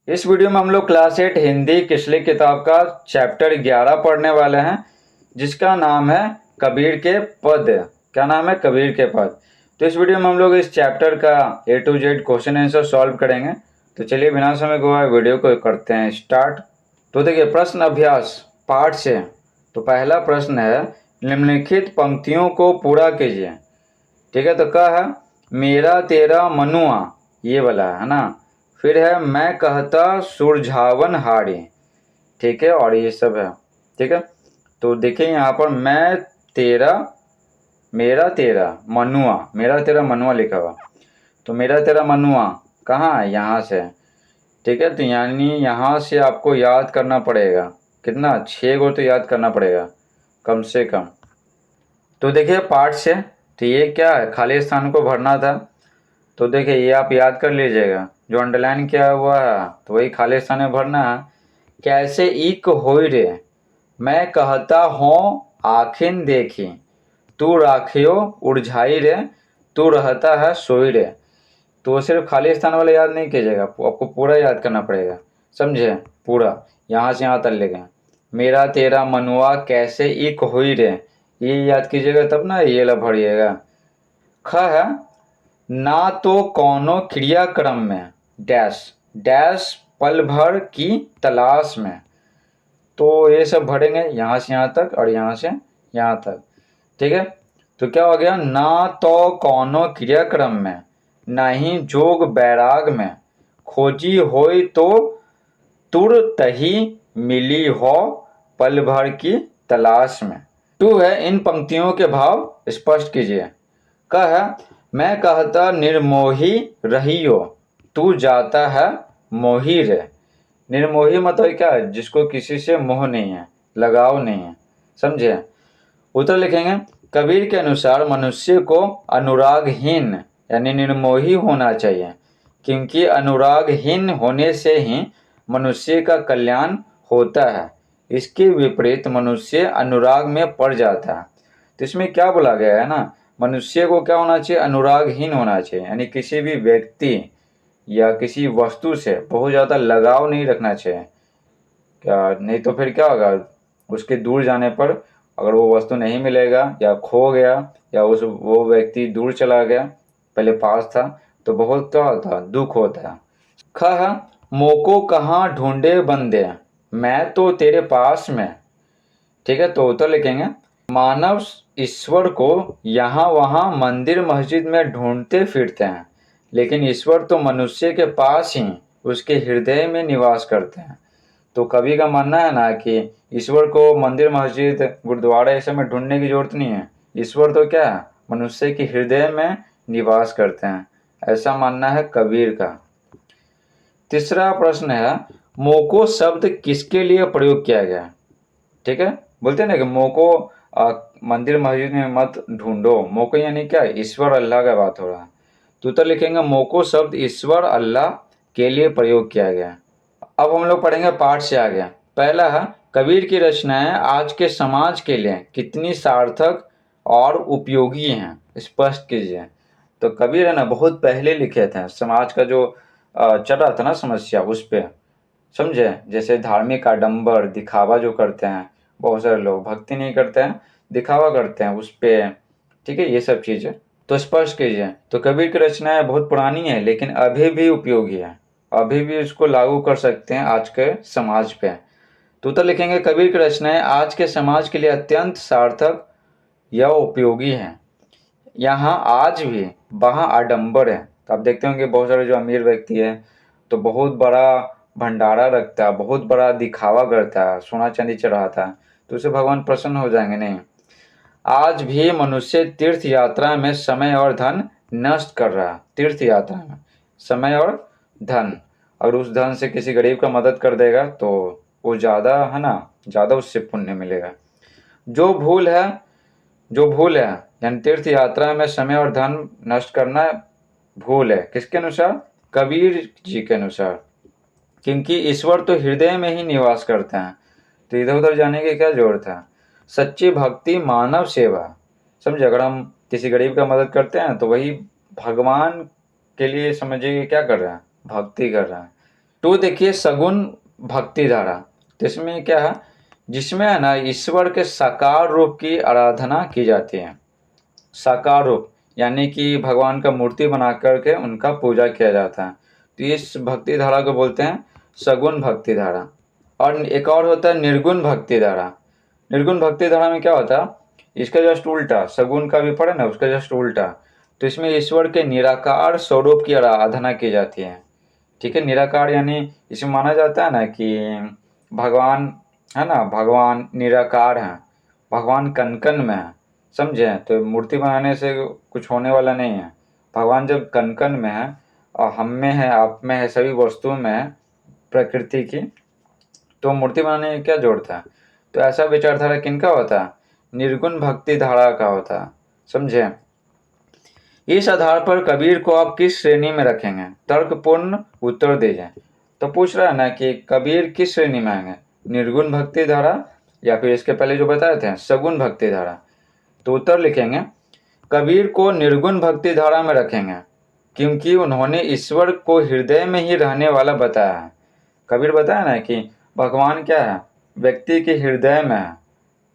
इस वीडियो में हम लोग क्लास 8 हिंदी किसली किताब का चैप्टर 11 पढ़ने वाले हैं, जिसका नाम है कबीर के पद। क्या नाम है? कबीर के पद। तो इस वीडियो में हम लोग इस चैप्टर का A to Z question answer solve करेंगे। तो चलिए बिना समय गवाए वीडियो को करते हैं स्टार्ट। तो देखिए प्रश्न अभ्यास पाठ से। तो पहला प्रश्न है, निम्नलिखित पंक्तियों को पूरा कीजिए। ठीक है, तो क्या है? मेरा तेरा मनुआ, ये वाला है ना। फिर है, मैं कहता सुरझावन हारी। ठीक है, और ये सब है। ठीक है, तो देखिए यहाँ पर मैं तेरा, मेरा तेरा मनुआ, मेरा तेरा मनुआ लिखा हुआ। तो मेरा तेरा मनुआ कहाँ है? यहाँ से। ठीक है, तो यानी यहाँ से आपको याद करना पड़ेगा कितना? 6 गो तो याद करना पड़ेगा कम से कम। तो देखिए पाठ से, तो ये क्या है? खाली स्थान को भरना था। तो देखिए ये आप याद कर लीजिएगा, जो अंडरलाइन किया हुआ है तो वही खाली स्थान में भरना है। कैसे इक होई रे, मैं कहता हूँ आखिन देखी, तू राखियो उड़झाई रे, तू रहता है सोई रे। तो सिर्फ खाली स्थान वाला याद नहीं कीजिएगा, आपको पूरा याद करना पड़ेगा। समझे? पूरा यहाँ से यहाँ तक ले गए। मेरा तेरा मनुआ कैसे इक होई रे, ये याद कीजिएगा तब ना ये ला भरिएगा। ख है, ना तो कौनो क्रियाक्रम में डैश डैश पल भर की तलाश में। तो ये सब भरेंगे यहाँ से यहाँ तक और यहाँ से यहाँ तक। ठीक है, तो क्या हो गया? ना तो कौनो क्रियाक्रम में, ना ही जोग बैराग में, खोजी होई तो तुर तही मिली हो पल भर की तलाश में। टू है, इन पंक्तियों के भाव स्पष्ट कीजिए। कह, मैं कहता निर्मोही रहियो, तू जाता है मोही रे। निर्मोही मतलब क्या है? जिसको किसी से मोह नहीं है, लगाव नहीं है। समझे? उत्तर लिखेंगे, कबीर के अनुसार मनुष्य को अनुरागहीन यानी निर्मोही होना चाहिए, क्योंकि अनुरागहीन होने से ही मनुष्य का कल्याण होता है। इसके विपरीत मनुष्य अनुराग में पड़ जाता है। तो इसमें क्या बोला गया है ना, मनुष्य को क्या होना चाहिए? अनुरागहीन होना चाहिए, यानी किसी भी व्यक्ति या किसी वस्तु से बहुत ज़्यादा लगाव नहीं रखना चाहिए। क्या नहीं तो फिर क्या होगा? उसके दूर जाने पर अगर वो वस्तु नहीं मिलेगा या खो गया या वो व्यक्ति दूर चला गया, पहले पास था, तो बहुत क्या होता? दुख होता है। ख है, मोको कहाँ ढूंढे बंदे, मैं तो तेरे पास में। ठीक है, तो उत्तर लिखेंगे, मानव ईश्वर को यहाँ वहाँ मंदिर मस्जिद में ढूंढते फिरते हैं, लेकिन ईश्वर तो मनुष्य के पास ही उसके हृदय में निवास करते हैं। तो कवि का मानना है ना कि ईश्वर को मंदिर मस्जिद गुरुद्वारा ऐसे में ढूंढने की जरूरत नहीं है। ईश्वर तो क्या है? मनुष्य के हृदय में निवास करते हैं, ऐसा मानना है कबीर का। तीसरा प्रश्न है, मोको शब्द किसके लिए प्रयोग किया गया? ठीक है, बोलते हैं ना कि मोको मंदिर मस्जिद में मत ढूंढो। मोको यानी क्या? ईश्वर अल्लाह का बात हो रहा है। तो उत्तर लिखेंगे, मोको शब्द ईश्वर अल्लाह के लिए प्रयोग किया गया। अब हम लोग पढ़ेंगे पाठ से आगे। पहला है, कबीर की रचनाएं आज के समाज के लिए कितनी सार्थक और उपयोगी हैं, स्पष्ट कीजिए। तो कबीर है ना बहुत पहले लिखे थे, समाज का जो चल रहा था ना समस्या उस पे। समझे? जैसे धार्मिक आडंबर दिखावा जो करते हैं, बहुत सारे लोग भक्ति नहीं करते हैं, दिखावा करते हैं उस पे। ठीक है, ये सब चीज़ें तो स्पष्ट कीजिए। तो कबीर की रचनाएं बहुत पुरानी है लेकिन अभी भी उपयोगी है, अभी भी इसको लागू कर सकते हैं आज के समाज पे। तो उत्तर लिखेंगे, कबीर की रचनाएं आज के समाज के लिए अत्यंत सार्थक या उपयोगी हैं। यहाँ आज भी वहाँ आडंबर है। तो आप देखते होंगे बहुत सारे जो अमीर व्यक्ति है तो बहुत बड़ा भंडारा रखता है, बहुत बड़ा दिखावा करता है, सोना चांदी चढ़ाता है, तो उससे भगवान प्रसन्न हो जाएंगे? नहीं। आज भी मनुष्य तीर्थ यात्रा में समय और धन नष्ट कर रहा है। तीर्थ यात्रा में समय और धन, अगर उस धन से किसी गरीब का मदद कर देगा तो वो ज़्यादा है ना, ज़्यादा उससे पुण्य मिलेगा। जो भूल है, जो भूल है यानी तीर्थ यात्रा में समय और धन नष्ट करना भूल है। किसके अनुसार? कबीर जी के अनुसार, क्योंकि ईश्वर तो हृदय में ही निवास करते हैं, तो इधर उधर जाने की क्या जरूरत है। सच्ची भक्ति मानव सेवा। समझे? अगर हम किसी गरीब का मदद करते हैं तो वही भगवान के लिए समझिए क्या कर रहे हैं? भक्ति कर रहे हैं। 2 देखिए सगुण भक्ति धारा। तो इसमें क्या है, जिसमें है ना ईश्वर के साकार रूप की आराधना की जाती है। साकार रूप यानी कि भगवान का मूर्ति बना करके उनका पूजा किया जाता है। तो इस भक्ति धारा को बोलते हैं सगुण भक्ति धारा। और एक और होता है निर्गुण भक्ति धारा। निर्गुण भक्ति धारा में क्या होता है, इसका जस्ट उल्टा, सगुण का भी पढ़े ना उसका जस्ट उल्टा। तो इसमें ईश्वर के निराकार स्वरूप की आराधना की जाती है। ठीक है, निराकार यानी इसमें माना जाता है ना कि भगवान है ना, भगवान निराकार हैं, भगवान कण कण में है, समझे। तो मूर्ति बनाने से कुछ होने वाला नहीं है। भगवान जब कण कण में है और हम में है, आप में है, सभी वस्तुओं में है प्रकृति की, तो मूर्ति बनाने में क्या जोड़ता है। तो ऐसा विचारधारा किनका होता है, निर्गुण भक्ति धारा का होता है, समझे। इस आधार पर कबीर को आप किस श्रेणी में रखेंगे, तर्कपूर्ण उत्तर दीजिए। तो पूछ रहा है ना कि कबीर किस श्रेणी में आएंगे, निर्गुण भक्ति धारा या फिर इसके पहले जो बताए थे सगुण भक्ति धारा। तो उत्तर लिखेंगे कबीर को निर्गुण भक्ति धारा में रखेंगे क्योंकि उन्होंने ईश्वर को हृदय में ही रहने वाला बताया है। कबीर बताया ना कि भगवान क्या है, व्यक्ति के हृदय में है।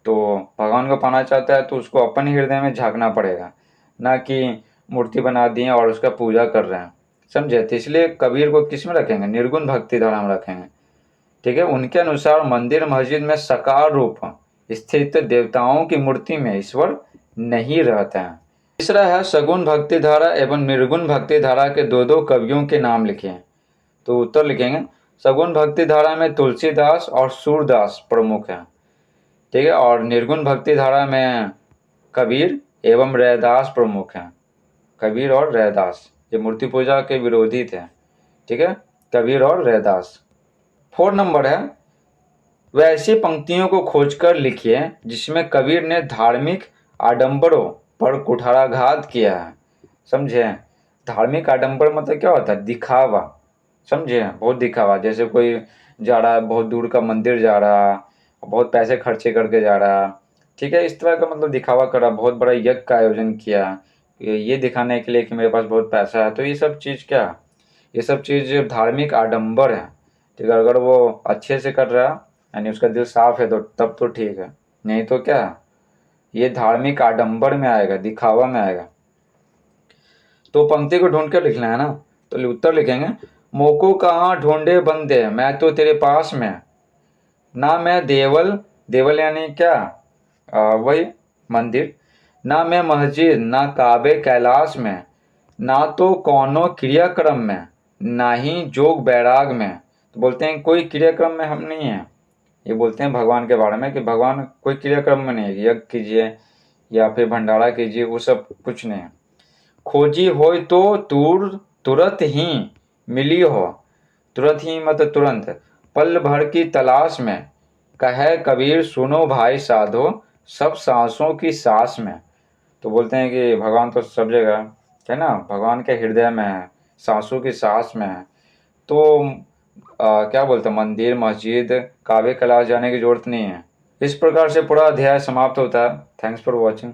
तो भगवान को पाना चाहता है तो उसको अपने हृदय में झांकना पड़ेगा, ना कि मूर्ति बना दिए और उसका पूजा कर रहे हैं, समझे। तो इसलिए कबीर को किस में रखेंगे, निर्गुण भक्ति धारा में रखेंगे। ठीक है, उनके अनुसार मंदिर मस्जिद में साकार रूप स्थित देवताओं की मूर्ति में ईश्वर नहीं रहते हैं। तीसरा है सगुण भक्ति धारा एवं निर्गुण भक्ति धारा के दो दो कवियों के नाम लिखिए। तो उत्तर लिखेंगे सगुण भक्ति धारा में तुलसीदास और सूरदास प्रमुख हैं। ठीक है, और निर्गुण भक्ति धारा में कबीर एवं रैदास प्रमुख हैं। कबीर और रैदास ये मूर्ति पूजा के विरोधी थे। ठीक है, कबीर और रैदास। 4 नंबर है वैसी पंक्तियों को खोजकर लिखिए जिसमें कबीर ने धार्मिक आडंबरों पर कुठाराघात किया है, समझे। धार्मिक आडंबर मतलब क्या होता है, दिखावा, समझे, बहुत दिखावा। जैसे कोई जा रहा है बहुत दूर का मंदिर जा रहा, बहुत पैसे खर्चे करके जा रहा। ठीक है, इस तरह का मतलब दिखावा करा, बहुत बड़ा यज्ञ का आयोजन किया ये दिखाने के लिए कि मेरे पास बहुत पैसा है। तो ये सब चीज़ क्या, ये सब चीज़ धार्मिक आडंबर है। ठीक है, अगर वो अच्छे से कर रहा यानी उसका दिल साफ है तो तब तो ठीक है, नहीं तो क्या ये धार्मिक आडंबर में आएगा, दिखावा में आएगा। तो पंक्ति को ढूंढ कर लिखना है ना। तो उत्तर लिखेंगे मोको कहाँ ढूंढे बंदे मैं तो तेरे पास में, ना मैं देवल, देवल यानी क्या, वही मंदिर, ना मैं मस्जिद, ना काबे कैलाश में, ना तो कौनो क्रियाक्रम में, ना ही जोग बैराग में। तो बोलते हैं कोई क्रियाक्रम में हम नहीं हैं। ये बोलते हैं भगवान के बारे में कि भगवान कोई क्रियाक्रम में नहीं है, यज्ञ कीजिए या फिर भंडारा कीजिए, वो सब कुछ नहीं है। खोजी हो तो तुरंत ही मिली हो, तुरंत ही मतलब तुरंत, पल भर की तलाश में, कहे कबीर सुनो भाई साधो सब सांसों की सांस में। तो बोलते हैं कि भगवान तो सब जगह है ना, भगवान के हृदय में है, सांसों की सांस में है। तो क्या बोलते हैं, मंदिर मस्जिद काबे कैलाश जाने की जरूरत नहीं है। इस प्रकार से पूरा अध्याय समाप्त होता है। Thanks for watching.